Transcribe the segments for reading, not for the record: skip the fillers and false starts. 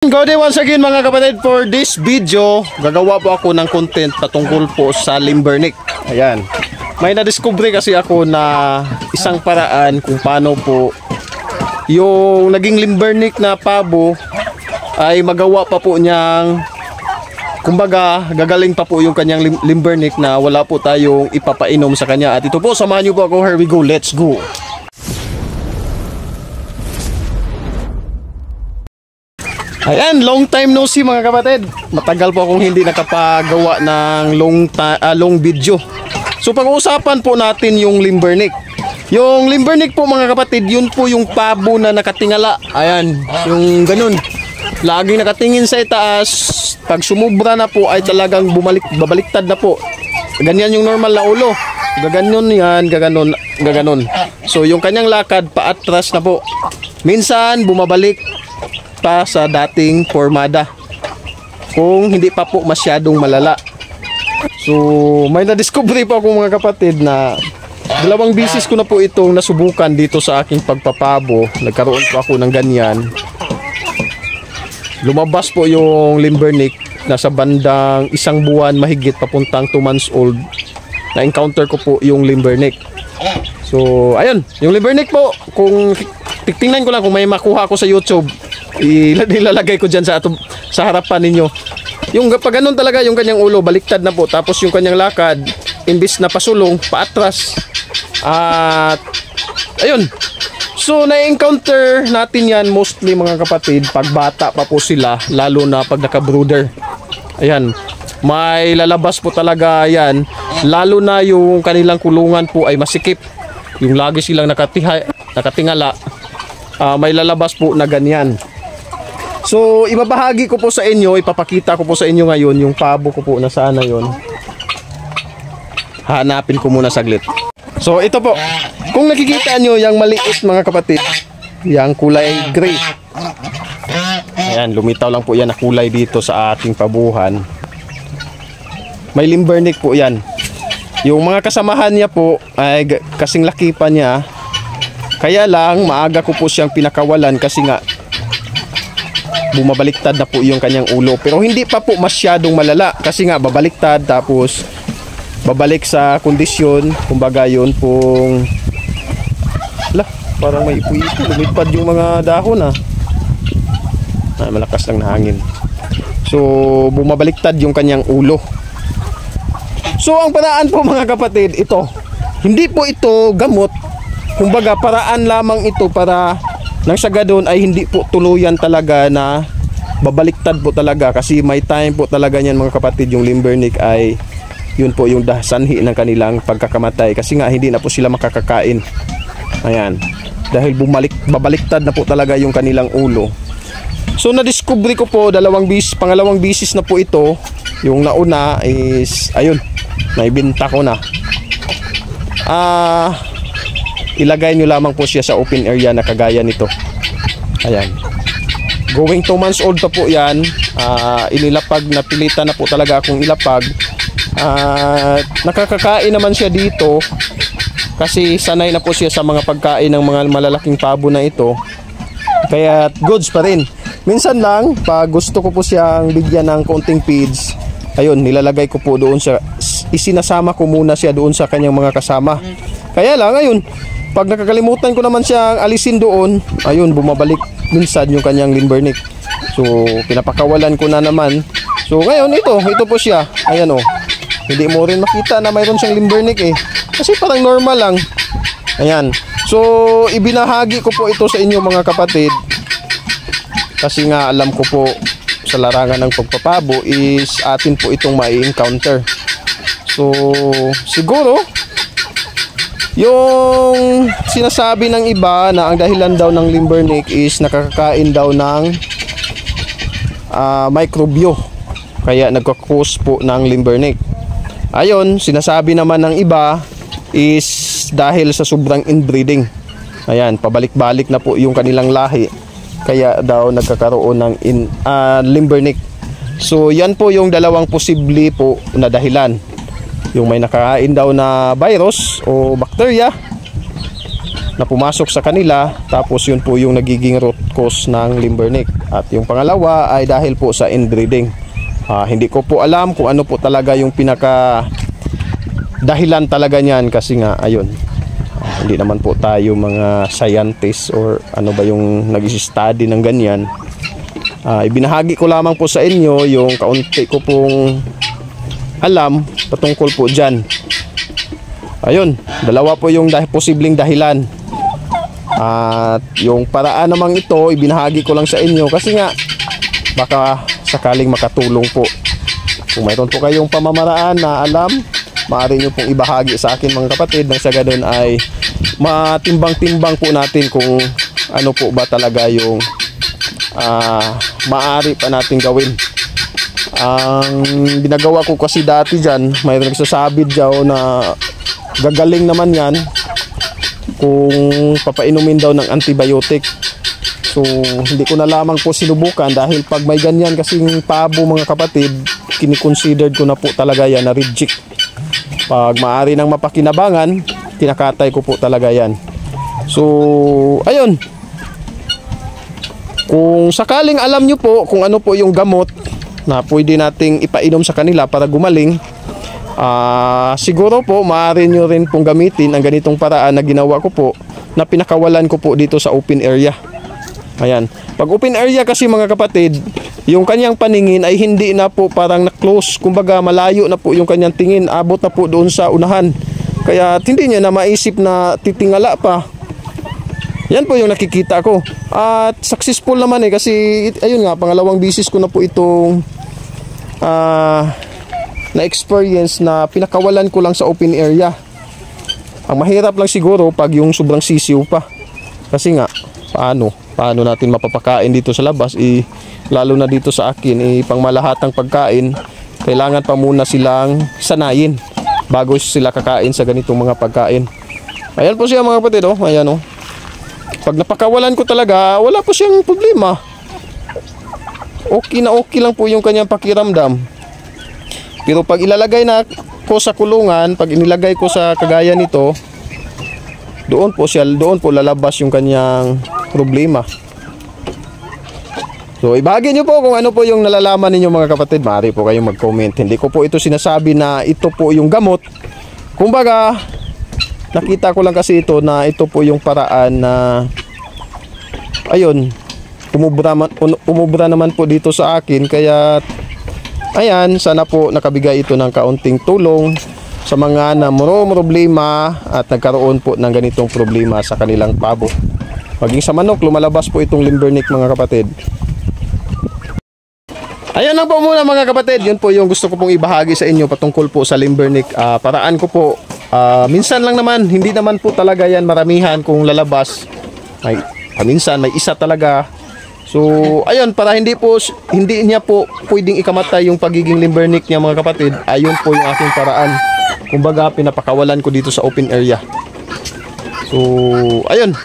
Good day once again mga kapatid. For this video, gagawa po ako ng content patungkol po sa limbernick. Ayan. May na-discover kasi ako na isang paraan kung paano po yung naging limbernick na pabo ay magawa pa po niyang, kumbaga gagaling pa po yung kanyang limbernick na wala po tayong ipapainom sa kanya. At ito po, samahan niyo po ako. Here we go, let's go. Ayan, long time no see mga kapatid. Matagal po akong hindi nakapagawa ng long video. So pag-uusapan po natin yung limbernick. Yung limbernick po mga kapatid, yun po yung pabo na nakatingala. Ayan, yung ganun. Laging nakatingin sa itaas. Pag sumubra na po ay talagang babaliktad na po. Ganyan yung normal na ulo. Gaganon yan, gaganon. So yung kanyang lakad paatras na po. Minsan bumabalik pa sa dating formada kung hindi pa po masyadong malala. So may na-discover po ako mga kapatid na dalawang bisis ko na po itong nasubukan dito sa aking pagpapabo. Nagkaroon po ako ng ganyan. Lumabas po yung limbernick nasa bandang isang buwan mahigit papuntang 2 months old. Na-encounter ko po yung limbernick. So ayun, yung limbernick po, kung tingnan ko lang kung may makuha ako sa YouTube, ilalagay ko dyan sa harapan ninyo. Yung pag ganun talaga yung kanyang ulo, baliktad na po. Tapos yung kanyang lakad, imbis na pasulong, paatras. At ayun. So na-encounter natin yan mostly mga kapatid pag bata pa po sila, lalo na pag naka-brooder. Ayan, may lalabas po talaga yan. Lalo na yung kanilang kulungan po ay masikip. Yung lagi silang nakatingala, may lalabas po na ganyan. So ibabahagi ko po sa inyo, ipapakita ko po sa inyo ngayon yung pabo ko po na sana yon. Hanapin ko muna saglit. So ito po, kung nakikita nyo yung maliit mga kapatid, yung kulay gray. Ayan, lumitaw lang po yan na kulay dito sa ating pabuhan. May limbernick po yan. Yung mga kasamahan niya po ay kasing laki pa niya. Kaya lang maaga ko po siyang pinakawalan kasi nga bumabaliktad na po yung kanyang ulo. Pero hindi pa po masyadong malala kasi nga babaliktad tapos babalik sa kondisyon. Kumbaga yun pong parang may ipo-ipo, lumipad yung mga dahon malakas lang na hangin. So bumabaliktad yung kanyang ulo. So ang paraan po mga kapatid, ito, hindi po ito gamot. Kumbaga paraan lamang ito para nang sa gadon ay hindi po tuluyan talaga na babaliktad po talaga. Kasi may time po talaga niyan mga kapatid, yung limbernick ay yun po yung sanhi ng kanilang pagkakamatay. Kasi nga hindi na po sila makakakain. Ayan, dahil babaliktad na po talaga yung kanilang ulo. So na-discover ko po pangalawang bisis na po ito. Yung nauna is ayun, naibenta ko na. Ilagay nyo lamang po siya sa open area na kagaya nito. Ayan, going 2 months old pa po yan. Inilapag, napilitan na po talaga akong ilapag. Nakakakain naman siya dito kasi sanay na po siya sa mga pagkain ng mga malalaking pabo na ito. Kaya goods pa rin. Minsan lang pag gusto ko po siyang bigyan ng konting feeds, ayun, nilalagay ko po doon sa, isinasama ko muna siya doon sa kanyang mga kasama. Kaya lang ayun, pag nakakalimutan ko naman siyang alisin doon, ayun, bumabalik minsan yung kanyang limbernick. So pinapakawalan ko na naman. So ngayon ito po siya. Ayan hindi mo rin makita na mayroon siyang limbernick kasi parang normal lang. Ayan, so ibinahagi ko po ito sa inyo mga kapatid kasi nga alam ko po sa larangan ng pagpapabo is atin po itong mai-encounter. So siguro yung sinasabi ng iba na ang dahilan daw ng limbernick is nakakakain daw ng microbio, kaya nagka-cause po ng limbernick. Ayon, sinasabi naman ng iba is dahil sa sobrang inbreeding. Ayan, pabalik-balik na po yung kanilang lahi, kaya daw nagkakaroon ng limbernick. So yan po yung dalawang posible po na dahilan. Yung may nakakain daw na virus o bacteria, na pumasok sa kanila, tapos yun po yung nagiging root cause ng limbernick. At yung pangalawa ay dahil po sa inbreeding. Hindi ko po alam kung ano po talaga yung pinaka dahilan talaga niyan, kasi nga ayun, hindi naman po tayo mga scientist or ano ba yung nag-study ng ganyan. Ibinahagi ko lamang po sa inyo yung kaunti ko pong alam patungkol po dyan. Ayun, dalawa po yung posibleng dahilan. At yung paraan namang ito, ibinahagi ko lang sa inyo kasi nga baka sakaling makatulong po. Kung mayroon po kayong pamamaraan na alam, maaari nyo pong ibahagi sa akin mga kapatid, nang sa ganun ay matimbang-timbang po natin kung ano po ba talaga yung maaari pa natin gawin. Ang ginagawa ko kasi dati dyan, mayroon nagsasabi dyan na gagaling naman yan kung papainumin daw ng antibiotic. So hindi ko na lamang po sinubukan, dahil pag may ganyan kasing pabo mga kapatid, kinikonsidered ko na po talaga yan na reject. Pag maaari ng mapakinabangan, kinakatay ko po talaga yan. So ayun, kung sakaling alam nyo po kung ano po yung gamot na pwede nating ipainom sa kanila para gumaling, siguro po maaari nyo rin pong gamitin ang ganitong paraan na ginawa ko po, na pinakawalan ko po dito sa open area. Ayan, pag open area kasi mga kapatid, yung kanyang paningin ay hindi na po parang na-close, kumbaga malayo na po yung kanyang tingin, abot na po doon sa unahan, kaya hindi niya na maisip na titingala pa. Yan po yung nakikita ko, at successful naman kasi ayun nga, pangalawang bisis ko na po itong na experience na pinakawalan ko lang sa open area. Ang mahirap lang siguro pag yung sobrang sisiw pa, kasi nga paano natin mapapakain dito sa labas, lalo na dito sa akin, pangmalahatang pagkain, kailangan pa muna silang sanayin bago sila kakain sa ganitong mga pagkain. Ayan po siya mga kapatid, ayan pag napakawalan ko talaga, wala po siyang problema, okay na okay lang po yung kanyang pakiramdam. Pero pag ilalagay na ko sa kulungan, pag inilagay ko sa kagaya nito, doon po lalabas yung kanyang problema. So ibahagi nyo po kung ano po yung nalalaman ninyo mga kapatid. Maaari po kayong mag-comment. Hindi ko po ito sinasabi na ito po yung gamot. Kumbaga, nakita ko lang kasi ito na ito po yung paraan na ayun, umubra naman po dito sa akin. Kaya ayan, sana po nakabigay ito ng kaunting tulong sa mga na problema at nagkaroon po ng ganitong problema sa kanilang pabo. Maging sa manok, lumalabas po itong limbernick mga kapatid. Ayan lang po muna mga kapatid, yun po yung gusto ko pong ibahagi sa inyo patungkol po sa limbernick. Paraan ko po, minsan lang naman, hindi naman po talaga yan maramihan kung lalabas. Minsan may isa talaga. So ayun, para hindi niya po pwedeng ikamatay yung pagiging limbernick niya mga kapatid, ayun po yung aking paraan. Kumbaga pinapakawalan ko dito sa open area. So ayun,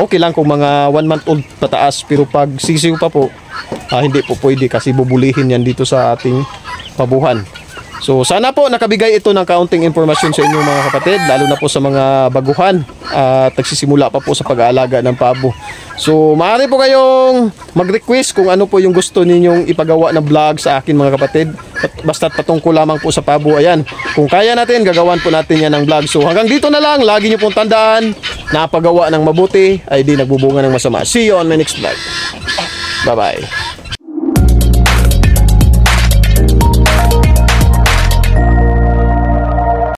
okay lang kung mga 1 month old pataas, pero pag sisiw pa po, hindi po pwede kasi bubulihin yan dito sa ating pabuhan. So sana po nakabigay ito ng kaunting impormasyon sa inyo mga kapatid, lalo na po sa mga baguhan at nagsisimula pa po sa pag-aalaga ng pabo. So maaari po kayong mag-request kung ano po yung gusto ninyong ipagawa na vlog sa akin mga kapatid. Basta patungkol lamang po sa pabo. Ayan, kung kaya natin, gagawan po natin yan ng vlog. So hanggang dito na lang, lagi nyo pong tandaan, napagawa ng mabuti ay di nagbubunga ng masama. See you on my next vlog. Bye bye.